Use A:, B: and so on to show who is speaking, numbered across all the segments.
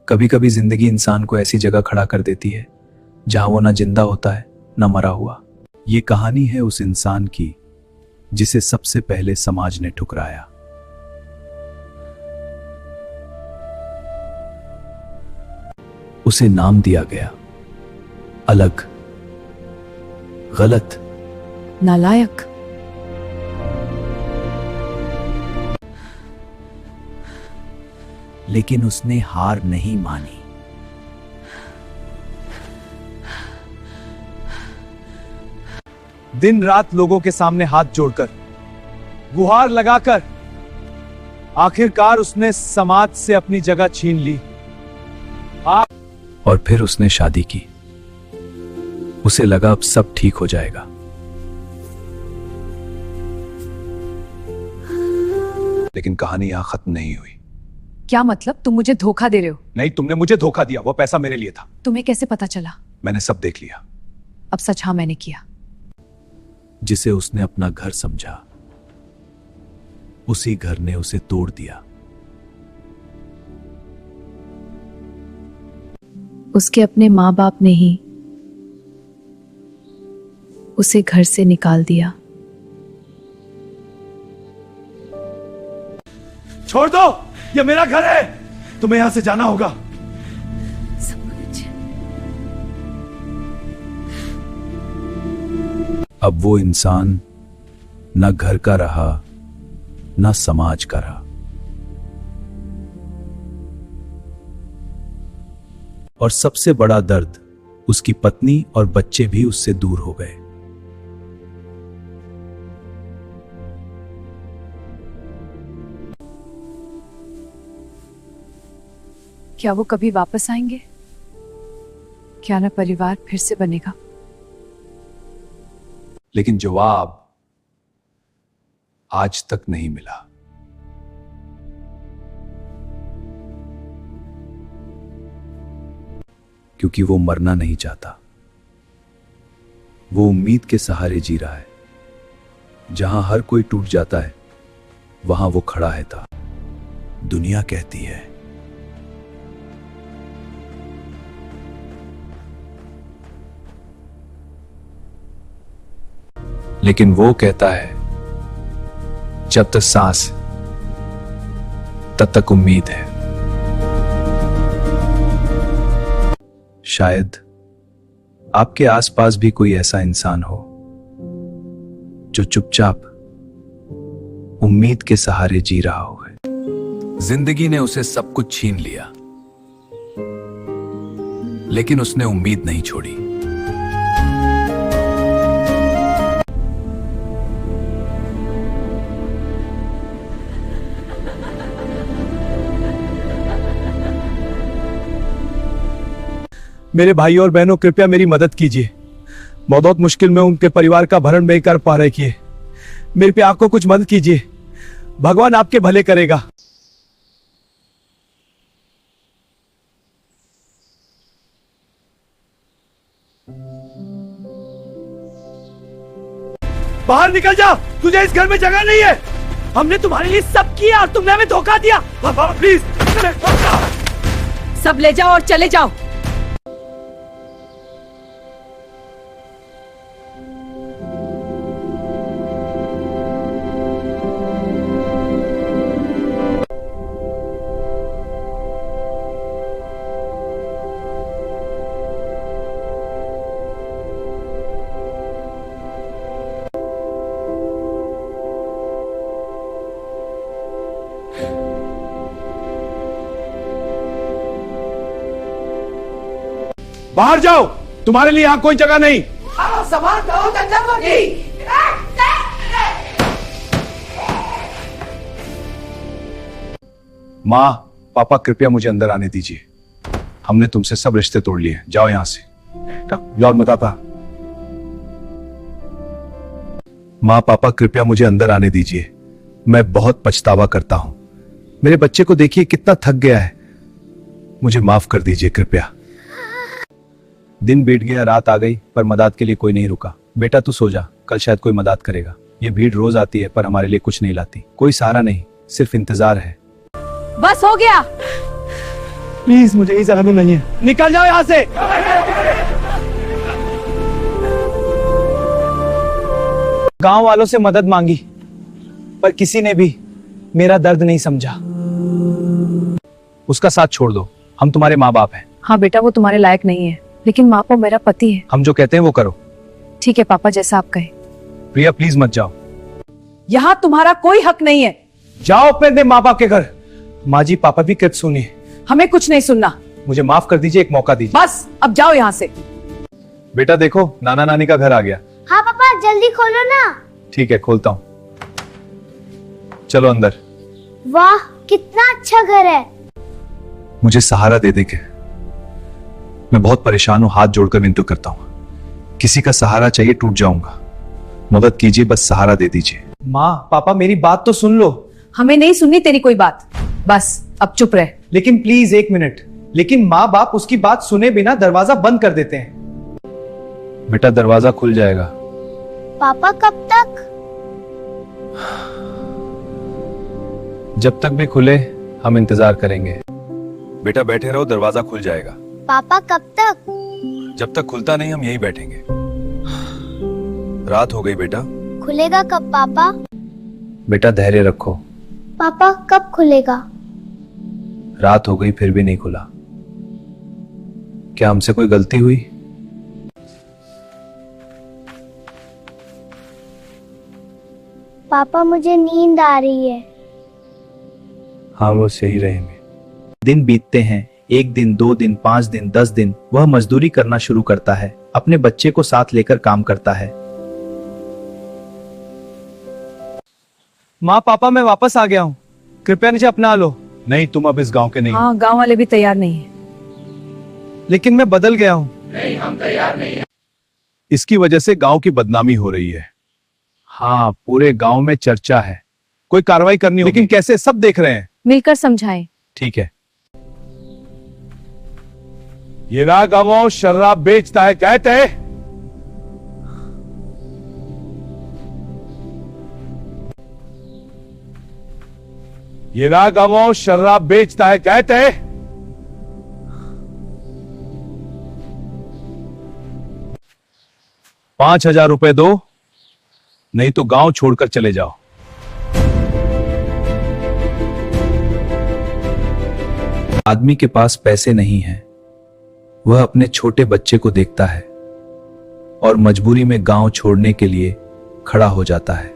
A: कभी कभी जिंदगी इंसान को ऐसी जगह खड़ा कर देती है जहां वो ना जिंदा होता है ना मरा हुआ। ये कहानी है उस इंसान की जिसे सबसे पहले समाज ने ठुकराया। उसे नाम दिया गया अलग, गलत,
B: नालायक।
A: लेकिन उसने हार नहीं मानी।
C: दिन रात लोगों के सामने हाथ जोड़कर, गुहार लगाकर, आखिरकार उसने समाज से अपनी जगह छीन ली।
A: और फिर उसने शादी की। उसे लगा अब सब ठीक हो जाएगा। लेकिन कहानी यहां खत्म नहीं हुई।
B: क्या मतलब? तुम मुझे धोखा दे रहे हो?
C: नहीं, तुमने मुझे धोखा दिया। वो पैसा मेरे लिए था।
B: तुम्हें कैसे पता चला?
C: मैंने सब देख लिया।
B: अब सच हाँ मैंने किया।
A: जिसे उसने अपना घर समझा, उसी घर ने उसे तोड़ दिया।
B: उसके अपने माँ बाप ने ही उसे घर से निकाल दिया।
C: छोड़ दो, ये मेरा घर है। तुम्हें यहां से जाना होगा।
A: अब वो इंसान ना घर का रहा, ना समाज का रहा। और सबसे बड़ा दर्द, उसकी पत्नी और बच्चे भी उससे दूर हो गए।
B: क्या वो कभी वापस आएंगे? क्या ना परिवार फिर से बनेगा?
A: लेकिन जवाब आज तक नहीं मिला। क्योंकि वो मरना नहीं चाहता। वो उम्मीद के सहारे जी रहा है। जहां हर कोई टूट जाता है, वहां वो खड़ा है था। दुनिया कहती है लेकिन वो कहता है जब तक सांस तब तक उम्मीद है। शायद आपके आसपास भी कोई ऐसा इंसान हो जो चुपचाप उम्मीद के सहारे जी रहा हो। जिंदगी ने उसे सब कुछ छीन लिया, लेकिन उसने उम्मीद नहीं छोड़ी।
C: मेरे भाई और बहनों, कृपया मेरी मदद कीजिए। बहुत मुश्किल में उनके परिवार का भरण नहीं कर पा रहे किए। मेरे पे आपको कुछ मदद कीजिए। भगवान आपके भले करेगा। बाहर निकल जा, तुझे इस घर में जगह नहीं है। हमने तुम्हारे लिए सब किया और तुमने हमें धोखा दिया। प्लीज
B: सब ले जाओ और चले जाओ।
C: बाहर जाओ, तुम्हारे लिए यहां कोई जगह नहीं। माँ, पापा, कृपया मुझे अंदर आने दीजिए। हमने तुमसे सब रिश्ते तोड़ लिए। जाओ यहां से। जाओ मत आता। माँ, पापा, कृपया मुझे अंदर आने दीजिए। मैं बहुत पछतावा करता हूं। मेरे बच्चे को देखिए कितना थक गया है। मुझे माफ कर दीजिए कृपया। दिन बीत गया, रात आ गई, पर मदद के लिए कोई नहीं रुका। बेटा तू सो जा, कल शायद कोई मदद करेगा। ये भीड़ रोज आती है पर हमारे लिए कुछ नहीं लाती। कोई सहारा नहीं, सिर्फ इंतजार है।
B: बस हो गया।
C: प्लीज मुझे इस जगह नहीं है, निकल जाओ यहाँ से। गांव वालों से मदद मांगी पर किसी ने भी मेरा दर्द नहीं समझा। उसका साथ छोड़ दो, हम तुम्हारे माँ बाप हैं।
B: हाँ बेटा, वो तुम्हारे लायक नहीं है, लेकिन माँ को मेरा पति है।
C: हम जो कहते हैं वो करो।
B: ठीक है पापा, जैसा आप कहें।
C: प्रिया प्लीज मत जाओ।
B: यहाँ तुम्हारा कोई हक नहीं है।
C: जाओ अपने माँ बाप के घर। माँ जी पापा भी कृत सुनिए।
B: हमें कुछ नहीं सुनना।
C: मुझे माफ कर दीजिए, एक मौका दीजिए।
B: बस अब जाओ यहाँ से।
C: बेटा देखो, नाना नानी का घर आ गया।
D: हाँ पापा, जल्दी खोलो ना।
C: ठीक है, खोलता हूँ। चलो अंदर।
D: वाह, कितना अच्छा घर है।
C: मुझे सहारा दे के मैं बहुत परेशान हूँ, हाथ जोड़कर विनती करता हूँ। किसी का सहारा चाहिए, टूट जाऊंगा। मदद कीजिए, बस सहारा दे दीजिए। माँ पापा मेरी बात तो सुन लो।
B: हमें नहीं सुननी तेरी कोई बात। बस अब चुप रह।
C: लेकिन प्लीज एक मिनट। लेकिन माँ बाप उसकी बात सुने बिना दरवाजा बंद कर देते हैं। बेटा दरवाजा खुल जाएगा।
D: पापा कब तक?
C: जब तक भी खुले हम इंतजार करेंगे। बेटा बैठे रहो, दरवाजा खुल जाएगा।
D: पापा कब तक?
C: जब तक खुलता नहीं हम यहीं बैठेंगे। रात हो गई बेटा।
D: खुलेगा कब पापा?
C: बेटा धैर्य रखो।
D: पापा कब खुलेगा?
C: रात हो गई फिर भी नहीं खुला। क्या हमसे कोई गलती हुई?
D: पापा मुझे नींद आ रही है।
C: हाँ वो सही रहेंगे।
E: दिन बीतते हैं, 1 दिन, 2 दिन, 5 दिन, 10 दिन। वह मजदूरी करना शुरू करता है, अपने बच्चे को साथ लेकर काम करता है।
C: माँ पापा मैं वापस आ गया हूँ, कृपया नीचे अपना लो। नहीं तुम अब इस गांव के नहीं।
B: हाँ, गांव वाले भी तैयार नहीं है।
C: लेकिन मैं बदल गया हूँ। नहीं हम तैयार नहीं हैं। इसकी वजह से गांव की बदनामी हो रही है। हाँ पूरे गांव में चर्चा है, कोई कार्रवाई करनी होगी। लेकिन कैसे? सब देख रहे हैं।
B: मिलकर समझाएं।
C: ठीक है। ये रहा गांव शराब बेचता है, कहते हैं। ये रहा गांव शराब बेचता है, कहते हैं। 5,000 रुपए दो, नहीं तो गांव छोड़कर चले जाओ।
E: आदमी के पास पैसे नहीं हैं। वह अपने छोटे बच्चे को देखता है और मजबूरी में गांव छोड़ने के लिए खड़ा हो जाता है।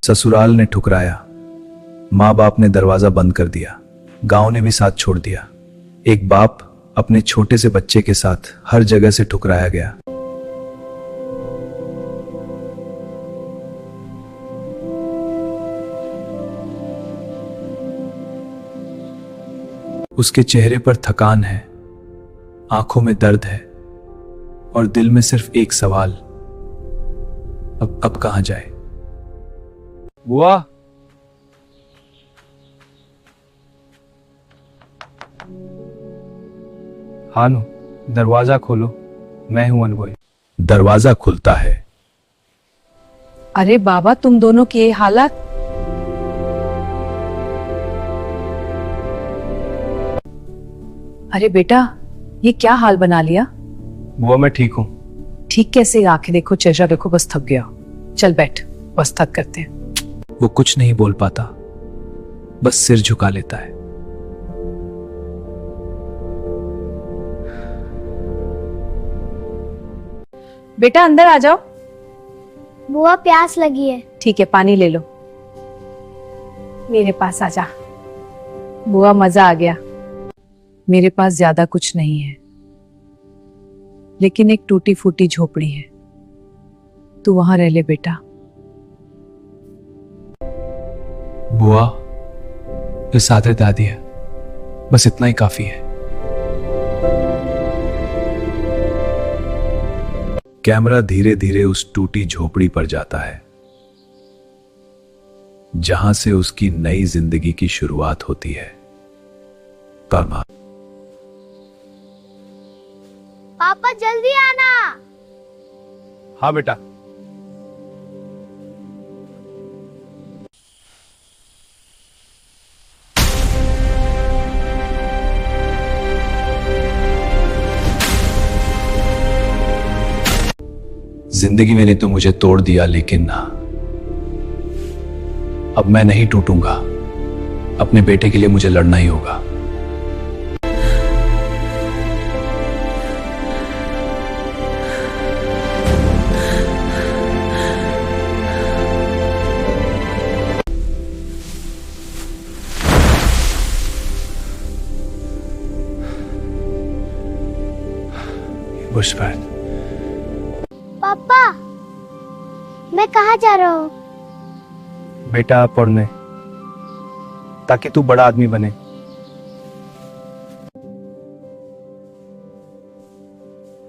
E: ससुराल ने ठुकराया, माँ बाप ने दरवाजा बंद कर दिया, गांव ने भी साथ छोड़ दिया। एक बाप अपने छोटे से बच्चे के साथ हर जगह से ठुकराया गया। उसके चेहरे पर थकान है, आंखों में दर्द है और दिल में सिर्फ एक सवाल, अब कहां जाए।
C: बुआ हानो दरवाजा खोलो, मैं हूं अनुभवी।
E: दरवाजा खुलता है।
B: अरे बाबा, तुम दोनों के ये हालात। अरे बेटा, ये क्या हाल बना लिया?
C: बुआ मैं ठीक हूं।
B: ठीक कैसे? आंखें देखो, चेहरा देखो, बस थक गया। चल बैठ, बस थक करते हैं।
E: वो कुछ नहीं बोल पाता, बस सिर झुका लेता है।
B: बेटा अंदर आ जाओ।
D: बुआ प्यास लगी है।
B: ठीक है, पानी ले लो। मेरे पास आ जा। बुआ मजा आ गया। मेरे पास ज्यादा कुछ नहीं है, लेकिन एक टूटी फूटी झोपड़ी है। तू वहां रह ले बेटा।
E: बुआ ये सादर दादी है, बस इतना ही काफी है। कैमरा धीरे धीरे उस टूटी झोपड़ी पर जाता है, जहां से उसकी नई जिंदगी की शुरुआत होती है। परमा
D: पापा जल्दी आना।
C: हाँ बेटा।
A: जिंदगी मैंने तो मुझे तोड़ दिया, लेकिन ना, अब मैं नहीं टूटूंगा। अपने बेटे के लिए मुझे लड़ना ही होगा।
C: पुष्पराज,
D: पापा मैं कहाँ जा रहा हूँ?
C: बेटा पढ़ने, ताकि तू बड़ा आदमी बने।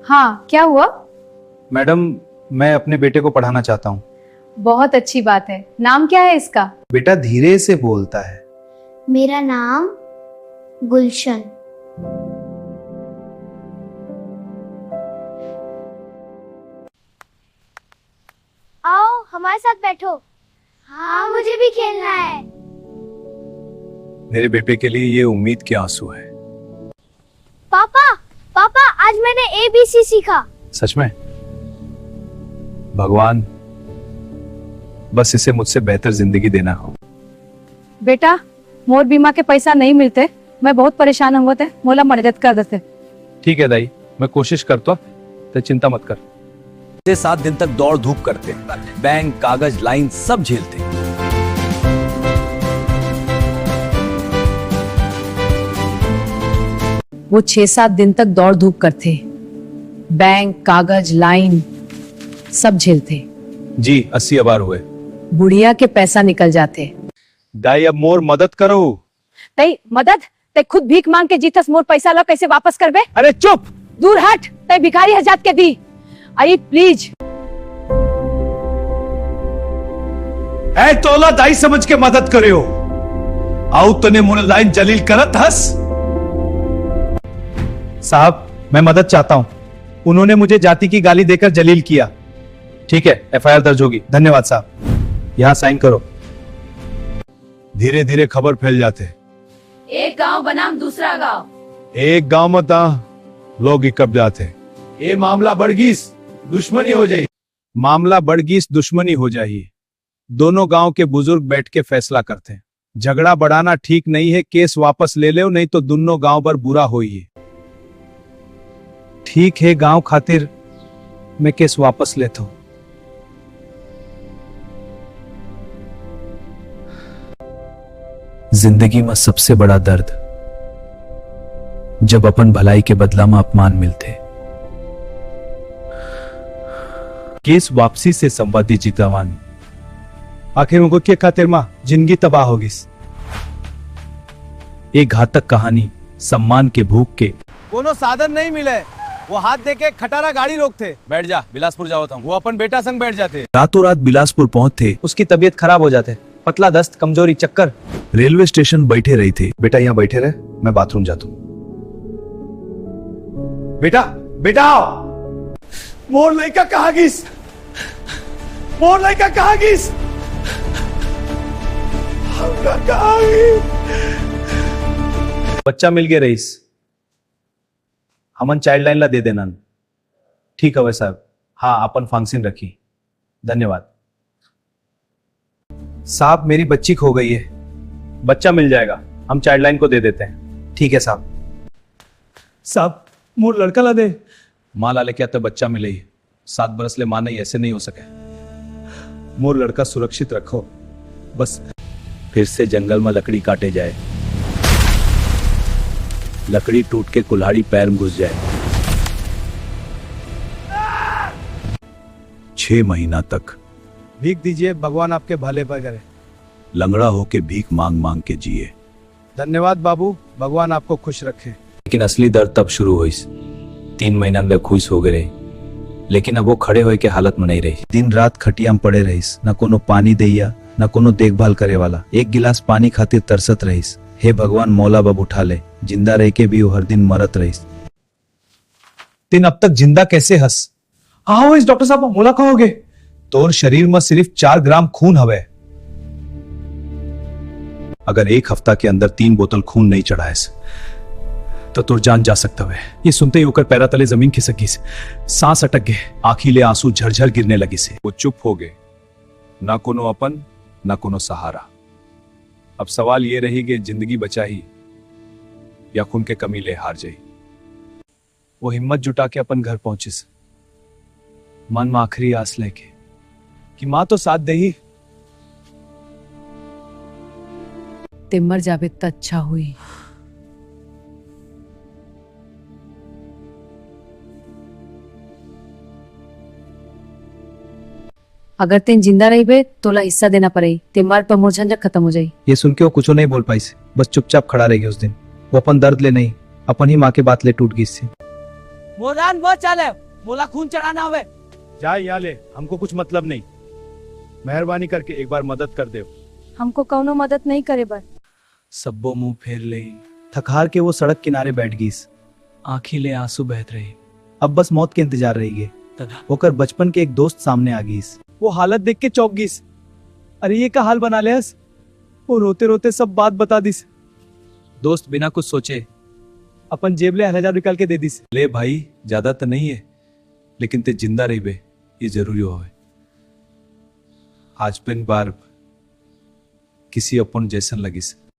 B: हाँ, क्या हुआ?
C: मैडम, मैं अपने बेटे को पढ़ाना चाहता हूँ।
B: बहुत अच्छी बात है। नाम क्या है इसका?
C: बेटा धीरे से बोलता है।
D: मेरा नाम गुलशन। आओ हमारे साथ बैठो। हाँ मुझे भी खेलना है।
C: मेरे बेटे के लिए ये उम्मीद के आंसू है।
D: पापा पापा आज मैंने ABC सीखा।
C: सच में? भगवान बस इसे मुझसे बेहतर जिंदगी देना हो।
B: बेटा, मोर बीमा के पैसा नहीं मिलते, मैं बहुत परेशान होते, मोला मदद कर देते।
C: ठीक है दाई, मैं कोशिश करता, तो चिंता मत कर।
E: 7 दिन तक दौड़ धूप करते, बैंक, कागज, लाइन सब झेलते।
B: वो 6-7 दिन तक दौड़ धूप करते, बैंक, कागज, लाइन सब झेलते।
C: जी 80 अबार हुए।
B: बुढ़िया के पैसा निकल जाते।
C: दाई अब मोर मदद करो।
B: तई मदद? तई खुद भीख मांग के जीतस, मोर पैसा लो कैसे वापस करबे?
C: अरे चुप!
B: दूर हट, तई भिखारी हजात के दी। आई प्लीज।
C: ऐ तोला दाई समझ के मदद करियो। आओ तने मोर लाइन जलील करत हस। साहब, मैं मदद चाहता हूं। उन्होंने मुझे जाति की गाली देकर जलील किया। ठीक है, FIR दर्ज होगी। धन्यवाद साहब। यहां साइन करो। धीरे धीरे खबर फैल जाते।
B: एक गांव बनाम दूसरा गांव।
C: एक गांव मत लोग इकट्ठ जाते। ये मामला बढ़गीस दुश्मनी हो जाए। मामला बढ़गीस दुश्मनी हो जाए। दोनों गांव के बुजुर्ग बैठ के फैसला करते हैं। झगड़ा बढ़ाना ठीक नहीं है, केस वापस ले लो, नहीं तो दोनों गांव पर बुरा होई। ठीक है, गांव खातिर मैं केस वापस लेता हूं।
A: जिंदगी में सबसे बड़ा दर्द जब अपन भलाई के बदला में अपमान मिलते।
C: केस वापसी से संबंधित चितवानी आखिर मुझे के खातिर मां जिंदगी तबाह होगी।
A: एक घातक कहानी सम्मान के भूख के।
F: कोनो साधन नहीं मिले, वो हाथ देके खटारा गाड़ी रोकते। बैठ जा, बिलासपुर जाओ था। वो अपन बेटा संग बैठ जाते।
A: रातों रात बिलासपुर पहुंचते।
F: उसकी तबीयत खराब हो जाते, पतला दस्त, कमजोरी, चक्कर।
A: रेलवे स्टेशन बैठे रही थे।
C: बेटा यहाँ बैठे रहे, मैं बाथरूम जाता हूँ। बेटा बेटा मोर लड़का कहाँ गिस? मोर लड़का कहाँ गिस? बच्चा मिल गया रईस, हमन चाइल्ड लाइन ला दे देना। ठीक है साहब। हाँ, अपन फंक्शन रखी। धन्यवाद साहब। मेरी बच्ची खो गई है। बच्चा मिल जाएगा, हम चाइल्ड लाइन को दे देते हैं। ठीक है साहब। साहब मोर लड़का ला दे। माँ ला लेके आते बच्चा मिले ही। 7 बरस ले माँ नहीं, ऐसे नहीं हो सके। मोर लड़का सुरक्षित रखो बस।
E: फिर से जंगल में लकड़ी काटे जाए, लकड़ी टूट के कुल्हाड़ी पैर में घुस जाए। 6 महीना तक
C: भीख दीजिए, भगवान आपके भले पर करे।
E: लंगड़ा होके भीख मांग मांग के जिए।
C: धन्यवाद बाबू, भगवान आपको खुश रखे।
A: लेकिन असली दर्द तब शुरू हुई। 3 महीना में खुश हो गए, लेकिन अब वो खड़े होए के हालत में नहीं रही। दिन रात खटिया में पड़े रहीस, न कोनो पानी दैया, न कोनो देखभाल करे वाला। एक गिलास पानी खातिर तरसत रहीस। हे भगवान, मौला बब उठा ले। जिंदा रह के भी वो हर दिन मरत रहीस।
C: तीन अब तक जिंदा कैसे हस? हाँ इस डॉक्टर साहब मोला कहोगे? तोर शरीर में सिर्फ 4 ग्राम खून हवे। अगर 1 हफ्ता के अंदर 3 बोतल खून नहीं चढ़ाए तो तुर जान जा सकता है। ये सुनते ही होकर पैरा तले जमीन खिसक गई से। सांस अटक गए, आंखीले आंसू झरझर गिरने लगी से।
A: वो चुप हो गए, ना कोनो अपन ना कोनो सहारा। अब सवाल ये रही कि जिंदगी बचाई या खून के कमीले हार जाई।
C: वो हिम्मत जुटा के अपन घर पहुंचे से, मन में आखिरी आस लेके कि मां तो साथ दे ही।
B: ते मर जावे तो अच्छा हुई। अगर तेन जिंदा रही बे तोला हिस्सा देना पड़े, ते मर पर मोर झंझट खत्म हो जाई।
E: ये सुन के वो कुछ नहीं बोल पाई से, बस चुपचाप खड़ा रह गया। उस दिन वो अपन दर्द ले नहीं, अपन ही माँ के बात ले टूट गई इससे।
F: मोरान वो चले, मोला खून चढ़ाना हवे।
C: जा यहाँ ले, हमको कुछ मतलब नहीं। मेहरबानी करके एक बार मदद कर दे।
B: हमको कौनो मदद नहीं करे बर।
E: सब्बो मुंह फेर ले, थक हार के वो सड़क किनारे बैठ गई। आंखीले आंसू बहत रही, अब बस मौत के इंतजार रही गए। होकर बचपन के एक दोस्त सामने आ गई।
C: वो हालत देख के चौंक गई। अरे ये का हाल बना ले। वो रोते रोते सब बात बता दी।
E: दोस्त बिना कुछ सोचे
C: अपन जेब ले 1000 निकाल के दे दी।
A: ले भाई, ज्यादा तो नहीं है, लेकिन ते जिंदा रही बे, ये जरूरी हो। आज पिन बार किसी अपन जैसन लगी से।